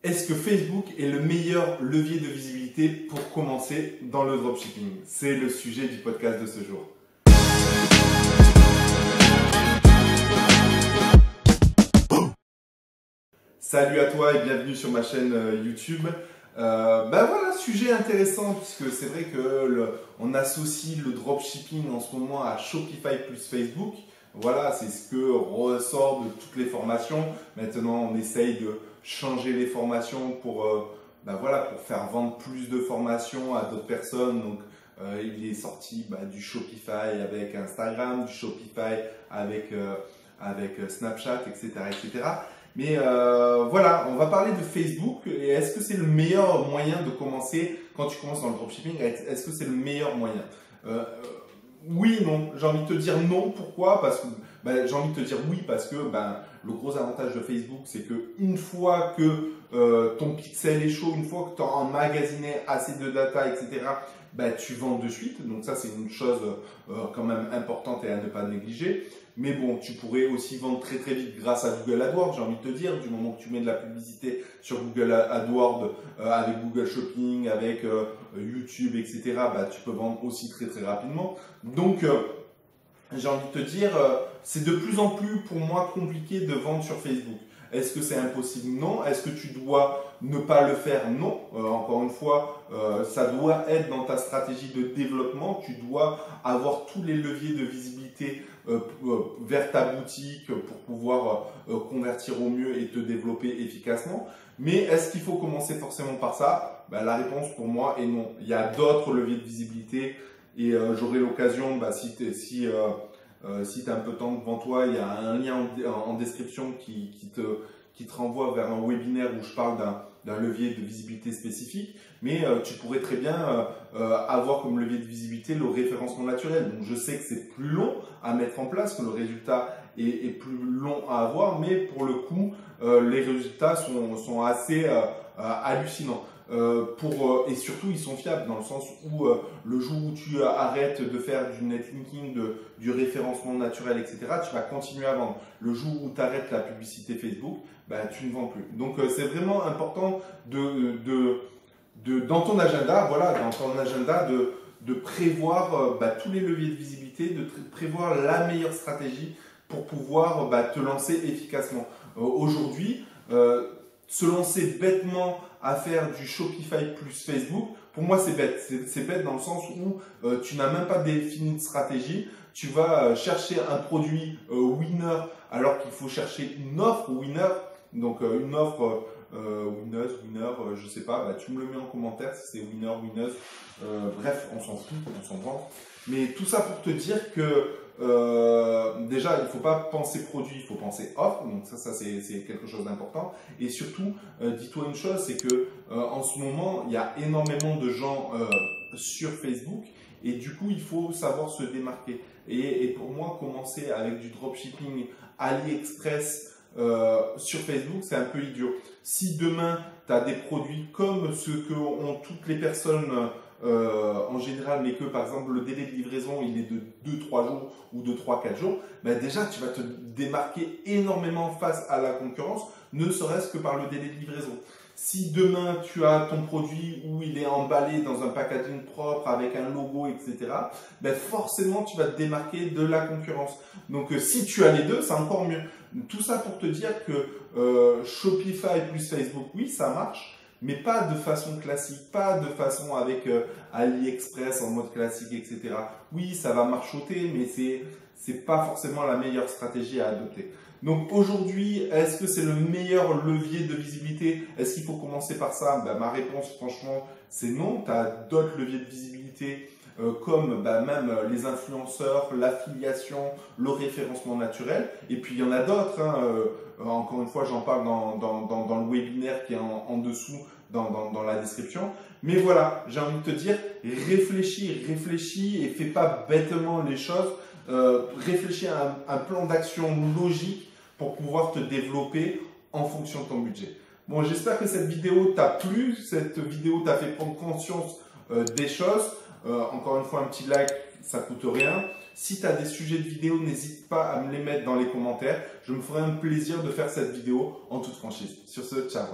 Est-ce que Facebook est le meilleur levier de visibilité pour commencer dans le dropshipping? C'est le sujet du podcast de ce jour. Salut à toi et bienvenue sur ma chaîne YouTube. Voilà, sujet intéressant puisque c'est vrai que on associe le dropshipping en ce moment à Shopify plus Facebook. Voilà, c'est ce que ressort de toutes les formations. Maintenant, on essaye de changer les formations pour faire vendre plus de formations à d'autres personnes. Donc, il est sorti du Shopify avec Instagram, du Shopify avec Snapchat, etc., etc. Mais voilà, on va parler de Facebook. Et est-ce que c'est le meilleur moyen de commencer quand tu commences dans le dropshipping? Est-ce que c'est le meilleur moyen? Oui, non. J'ai envie de te dire non. Pourquoi? Parce que j'ai envie de te dire oui parce que le gros avantage de Facebook, c'est que une fois que ton pixel est chaud, une fois que tu auras emmagasiné assez de data, etc., tu vends de suite. Donc ça, c'est une chose quand même importante et à ne pas négliger. Mais bon, tu pourrais aussi vendre très très vite grâce à Google AdWords, j'ai envie de te dire, du moment que tu mets de la publicité sur Google AdWords, avec Google Shopping, avec YouTube, etc., tu peux vendre aussi très très rapidement. Donc, j'ai envie de te dire, c'est de plus en plus pour moi compliqué de vendre sur Facebook. Est-ce que c'est impossible? Non. Est-ce que tu dois ne pas le faire? Non. Encore une fois, ça doit être dans ta stratégie de développement. Tu dois avoir tous les leviers de visibilité vers ta boutique pour pouvoir convertir au mieux et te développer efficacement. Mais est-ce qu'il faut commencer forcément par ça? La réponse pour moi est non. Il y a d'autres leviers de visibilité et j'aurai l'occasion, si tu as un peu de temps devant toi, il y a un lien en description qui te renvoie vers un webinaire où je parle d'un levier de visibilité spécifique. Mais tu pourrais très bien avoir comme levier de visibilité le référencement naturel. Donc je sais que c'est plus long à mettre en place, que le résultat est plus long à avoir, mais pour le coup, les résultats sont assez hallucinants. Et surtout ils sont fiables dans le sens où le jour où tu arrêtes de faire du netlinking, du référencement naturel, etc., tu vas continuer à vendre. Le jour où tu arrêtes la publicité Facebook, tu ne vends plus. Donc c'est vraiment important dans ton agenda, de prévoir tous les leviers de visibilité, de prévoir la meilleure stratégie pour pouvoir te lancer efficacement. Aujourd'hui, se lancer bêtement à faire du Shopify plus Facebook, pour moi c'est bête. C'est bête dans le sens où tu n'as même pas défini de stratégie. Tu vas chercher un produit winner alors qu'il faut chercher une offre winner. Donc une offre winner, je sais pas, tu me le mets en commentaire si c'est winner, winner. Bref, on s'en fout, on s'en branle. Mais tout ça pour te dire que déjà, il ne faut pas penser produit, il faut penser offre. Donc ça c'est quelque chose d'important. Et surtout, dis-toi une chose, c'est que en ce moment, il y a énormément de gens sur Facebook. Et du coup, il faut savoir se démarquer. Et pour moi, commencer avec du dropshipping AliExpress sur Facebook, c'est un peu idiot. Si demain, tu as des produits comme ceux que ont toutes les personnes en général, mais que par exemple le délai de livraison il est de 2-3 jours ou de 3-4 jours, déjà tu vas te démarquer énormément face à la concurrence, ne serait-ce que par le délai de livraison. Si demain tu as ton produit où il est emballé dans un packaging propre avec un logo, etc., forcément tu vas te démarquer de la concurrence. Donc si tu as les deux, c'est encore mieux. Tout ça pour te dire que Shopify plus Facebook, oui, ça marche. Mais pas de façon classique, pas de façon avec AliExpress en mode classique, etc. Oui, ça va marchoter, mais c'est pas forcément la meilleure stratégie à adopter. Donc aujourd'hui, est-ce que c'est le meilleur levier de visibilité? Est-ce qu'il faut commencer par ça? Ma réponse, franchement, c'est non. Tu as d'autres leviers de visibilité comme même les influenceurs, l'affiliation, le référencement naturel. Et puis il y en a d'autres. Encore une fois, j'en parle dans le webinaire qui est en dessous dans la description. Mais voilà, j'ai envie de te dire, réfléchis et fais pas bêtement les choses. Réfléchis à un plan d'action logique pour pouvoir te développer en fonction de ton budget. Bon, j'espère que cette vidéo t'a plu, cette vidéo t'a fait prendre conscience des choses. Encore une fois, un petit like, ça coûte rien. Si tu as des sujets de vidéo, n'hésite pas à me les mettre dans les commentaires. Je me ferai un plaisir de faire cette vidéo en toute franchise. Sur ce, ciao.